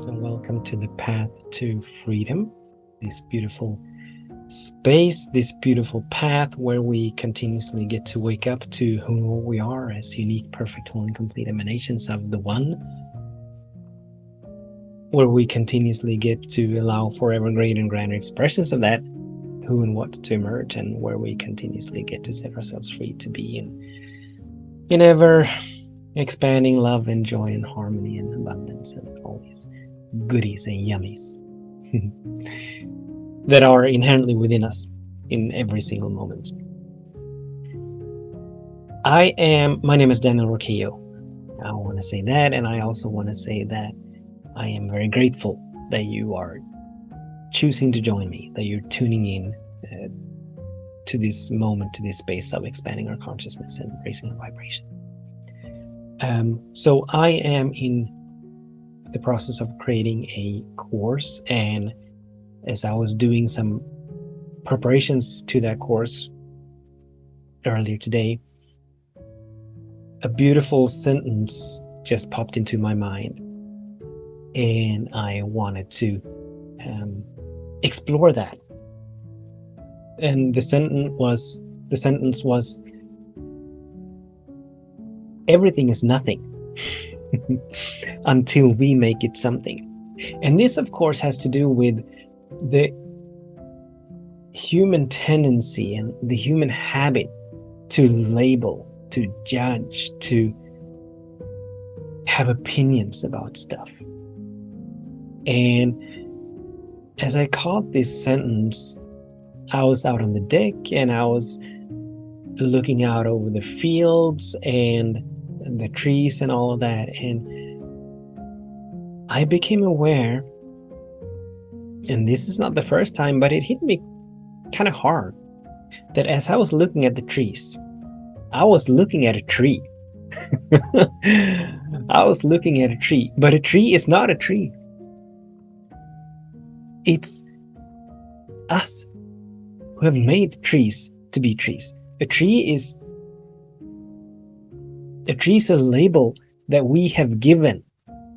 Greetings and welcome to the path to freedom, this beautiful space, this beautiful path where we continuously get to wake up to who we are as unique, perfect, whole, and complete emanations of the One, where we continuously get to allow for ever greater and grander expressions of that who and what to emerge, and where we continuously get to set ourselves free to be in ever expanding love and joy and harmony and abundance and all these goodies and yummies that are inherently within us in every single moment. My name is Daniel Roquéo. I want to say that, and I also want to say that I am very grateful that you are choosing to join me, that you're tuning in to this moment, to this space of expanding our consciousness and raising our vibration. So I am in the process of creating a course, and as I was doing some preparations to that course earlier today, a beautiful sentence just popped into my mind, and I wanted to explore that. And the sentence was everything is nothing until we make it something. And this, of course, has to do with the human tendency and the human habit to label, to judge, to have opinions about stuff. And as I caught this sentence, I was out on the deck and I was looking out over the fields and the trees and all of that, and I became aware, and this is not the first time, but it hit me kind of hard, that as I was looking at the trees, I was looking at a tree. I was looking at a tree, but a tree is not a tree. It's us who have made trees to be trees. A tree is a label that we have given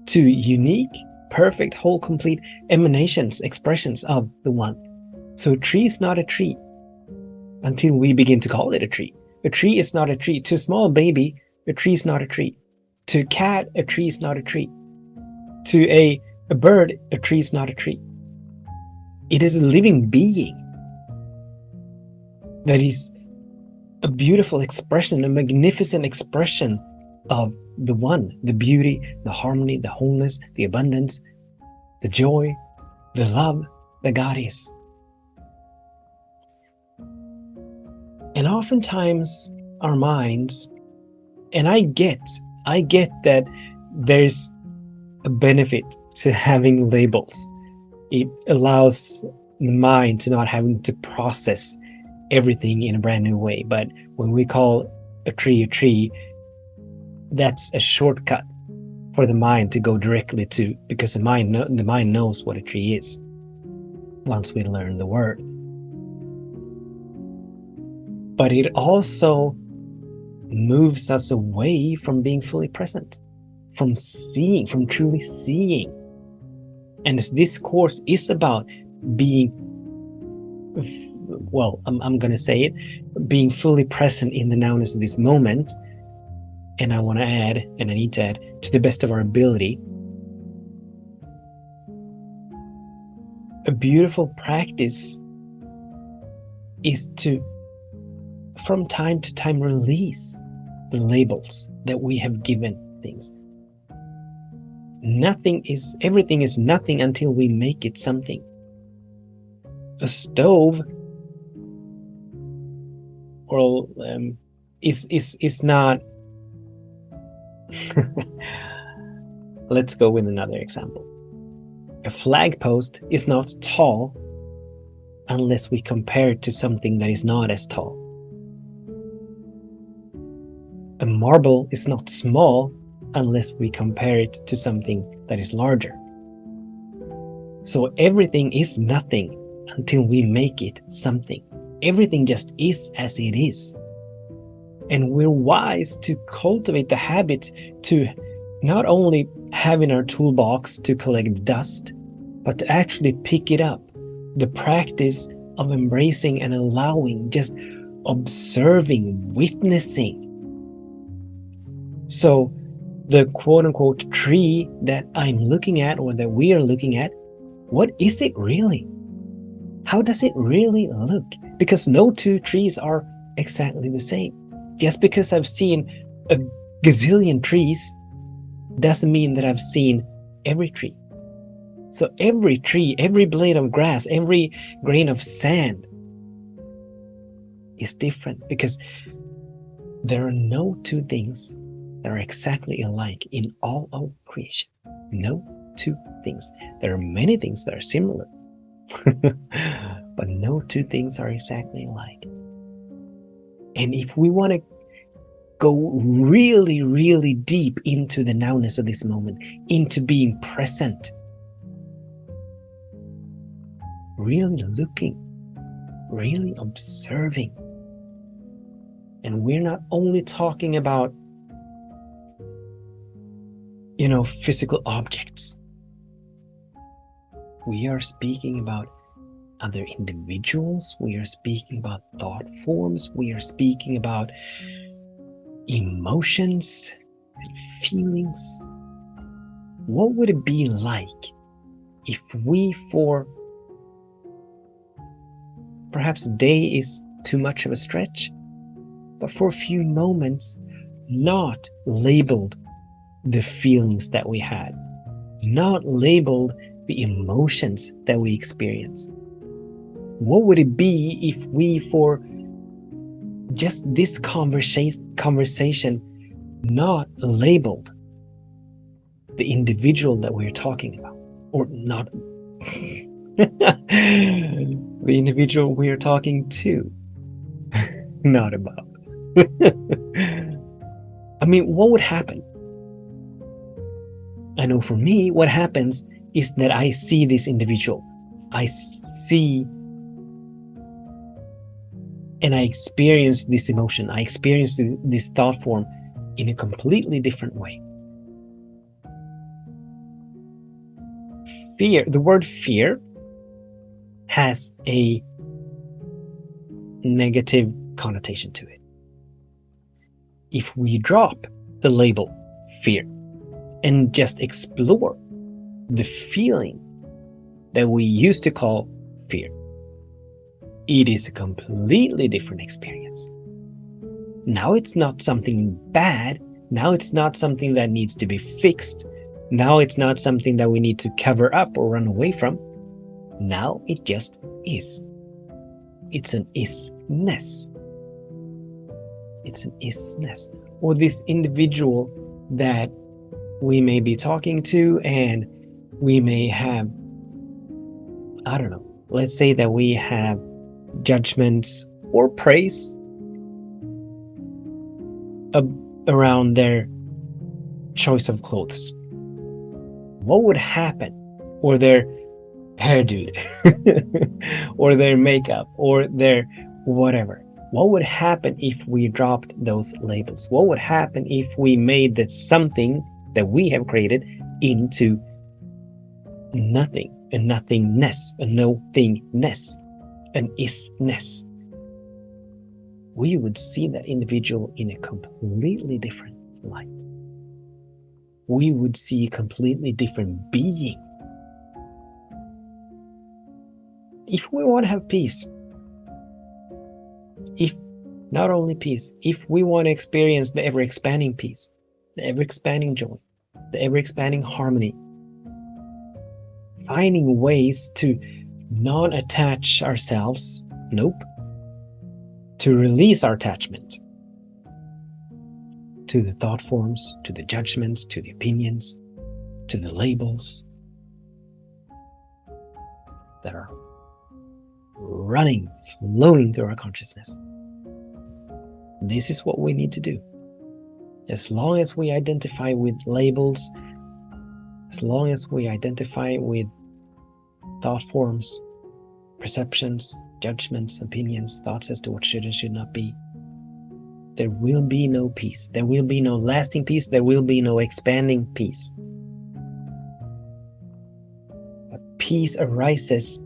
to unique, perfect, whole, complete emanations, expressions of the One. So a tree is not a tree until we begin to call it a tree. A tree is not a tree. To a small baby, a tree is not a tree. To a cat, a tree is not a tree. To a bird, a tree is not a tree. It is a living being that is a beautiful expression, a magnificent expression of the One, the beauty, the harmony, the wholeness, the abundance, the joy, the love that God is. And oftentimes our minds, and I get that there's a benefit to having labels. It allows the mind to not having to process everything in a brand new way. But when we call a tree, that's a shortcut for the mind to go directly to, because the mind knows what a tree is once we learn the word. But it also moves us away from being fully present, from seeing, from truly seeing. And as this course is about being, well, I'm going to say it, being fully present in the nowness of this moment. And I want to add, and I need to add, to the best of our ability, a beautiful practice is to, from time to time, release the labels that we have given things. Everything is nothing until we make it something. A stove is not. Let's go with another example. A flagpost is not tall unless we compare it to something that is not as tall. A marble is not small unless we compare it to something that is larger. So everything is nothing until we make it something. Everything just is as it is. And we're wise to cultivate the habit to not only have in our toolbox to collect dust, but to actually pick it up. The practice of embracing and allowing, just observing, witnessing. So the quote-unquote tree that I'm looking at, or that we are looking at, what is it really? How does it really look? Because no two trees are exactly the same. Just because I've seen a gazillion trees doesn't mean that I've seen every tree. So every tree, every blade of grass, every grain of sand is different, because there are no two things that are exactly alike in all of creation. No two things. There are many things that are similar, but no two things are exactly alike. And if we want to go really, really deep into the nowness of this moment, into being present, really looking, really observing. And we're not only talking about, physical objects. We are speaking about other individuals. We are speaking about thought forms. We are speaking about emotions and feelings. What would it be like if we, for perhaps a day is too much of a stretch, but for a few moments, not labeled the feelings that we had, not labeled the emotions that we experience? What would it be if we, for just this conversation, not labeled the individual that we're talking about, or not the individual we're talking to, not about. I mean, what would happen? I know for me, what happens is that I see this individual. I see and I experience this emotion. I experience this thought form in a completely different way. Fear, the word fear, has a negative connotation to it. If we drop the label fear and just explore the feeling that we used to call fear, it is a completely different experience. Now it's not something bad. Now it's not something that needs to be fixed. Now it's not something that we need to cover up or run away from. Now it just is. It's an isness. It's an isness. Or this individual that we may be talking to, and we may have, I don't know, let's say that we have judgments or praise around their choice of clothes. What would happen? Or their hairdo, or their makeup, or their whatever. What would happen if we dropped those labels? What would happen if we made that something that we have created into nothing, a nothingness, a no-thingness, an isness? We would see that individual in a completely different light. We would see a completely different being. If we want to have peace, if not only peace, if we want to experience the ever-expanding peace, the ever-expanding joy, the ever-expanding harmony, finding ways to not attach ourselves, to release our attachment to the thought forms, to the judgments, to the opinions, to the labels that are running, flowing through our consciousness. This is what we need to do. As long as we identify with labels, as long as we identify with thought forms, perceptions, judgments, opinions, thoughts as to what should and should not be, there will be no peace. There will be no lasting peace. There will be no expanding peace. peace arises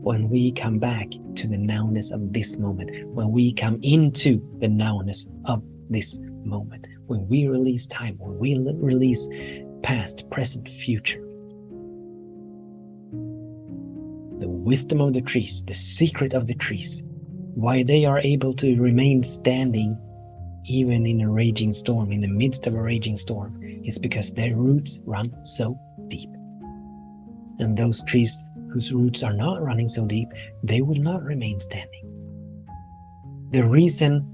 when we come back to the nowness of this moment, when we come into the nowness of this moment, when we release time, when we release past, present, future. The wisdom of the trees, the secret of the trees, why they are able to remain standing even in a raging storm, in the midst of a raging storm, is because their roots run so deep. And those trees whose roots are not running so deep, they will not remain standing. The reason,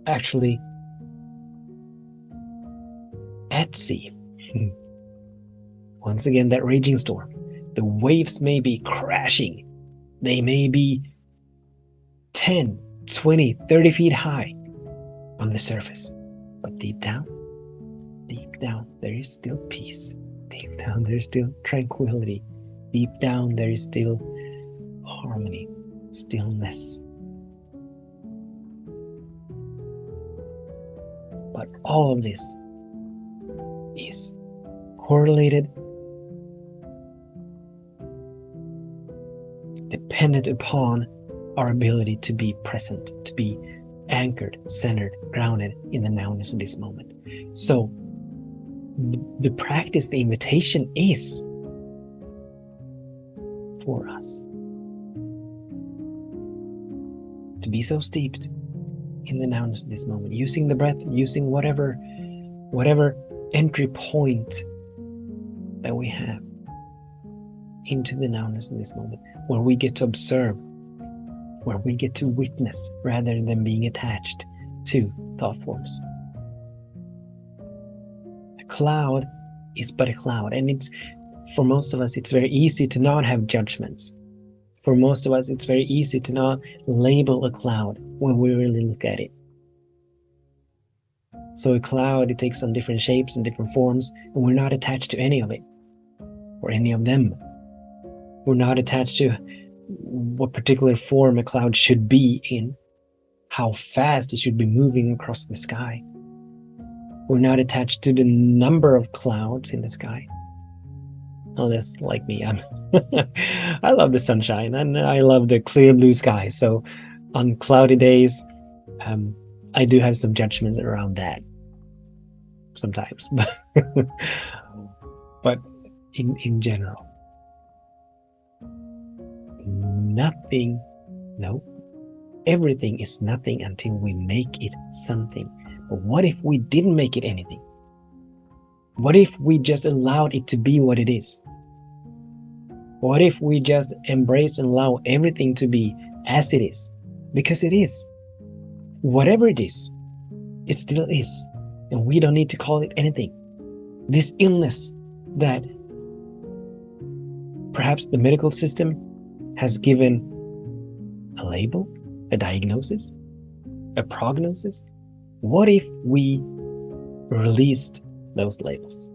actually, at sea, once again, that raging storm, the waves may be crashing. They may be 10, 20, 30 feet high on the surface. But deep down, there is still peace. Deep down, there is still tranquility. Deep down, there is still harmony, stillness. But all of this is correlated, dependent upon our ability to be present, to be anchored, centered, grounded in the nowness of this moment. So the practice, the invitation is for us to be so steeped in the nowness of this moment, using the breath, using whatever entry point that we have into the nowness of this moment, where we get to observe, where we get to witness rather than being attached to thought forms. A cloud is but a cloud, and it's, for most of us, it's very easy to not have judgments. For most of us, it's very easy to not label a cloud when we really look at it. So a cloud, it takes on different shapes and different forms, and we're not attached to any of it or any of them. We're not attached to what particular form a cloud should be in, how fast it should be moving across the sky. We're not attached to the number of clouds in the sky. Oh, that's like me. I love the sunshine and I love the clear blue sky. So on cloudy days, I do have some judgments around that sometimes. But in general, everything is nothing until we make it something. But what if we didn't make it anything? What if we just allowed it to be what it is? What if we just embrace and allow everything to be as it is? Because it is. Whatever it is, it still is. And we don't need to call it anything. This illness that perhaps the medical system has given a label, a diagnosis, a prognosis. What if we released those labels?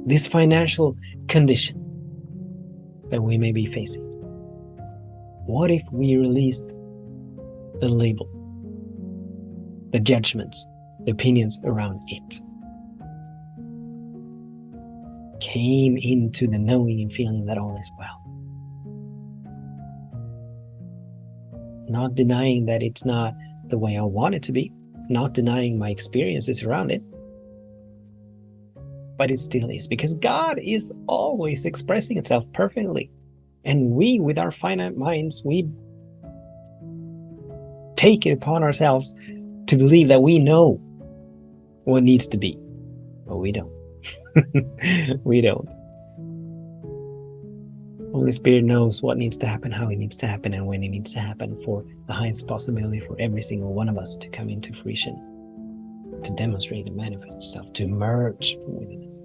This financial condition that we may be facing, what if we released the label, the judgments, the opinions around it? Came into the knowing and feeling that all is well. Not denying that it's not the way I want it to be, not denying my experiences around it, but it still is, because God is always expressing itself perfectly. And we, with our finite minds, we take it upon ourselves to believe that we know what needs to be, but we don't. We don't. Holy Spirit knows what needs to happen, how it needs to happen, and when it needs to happen for the highest possibility for every single one of us to come into fruition, to demonstrate and manifest itself, to emerge from within us.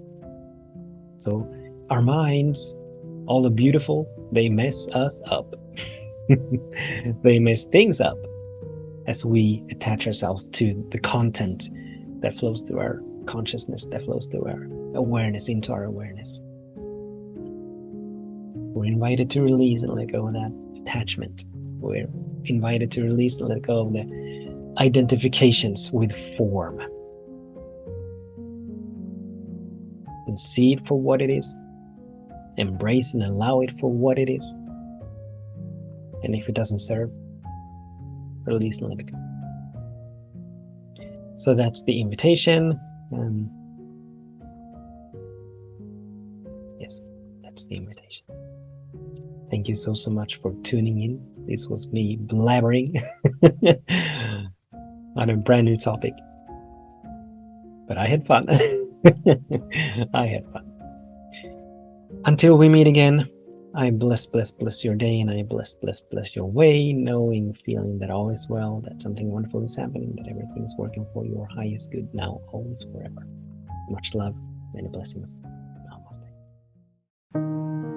So our minds, all the beautiful, they mess us up. They mess things up as we attach ourselves to the content that flows through our consciousness, that flows through our awareness, into our awareness. We're invited to release and let go of that attachment. We're invited to release and let go of the identifications with form and see it for what it is, embrace and allow it for what it is, and if it doesn't serve, release and let it go. So that's the invitation. Yes, that's the invitation. Thank you so much for tuning in. This was me blabbering on a brand new topic. But I had fun. I had fun. Until we meet again, I bless your day, and I bless your way, knowing, feeling that all is well, that something wonderful is happening, that everything is working for your highest good now, always, forever. Much love, many blessings. Namaste.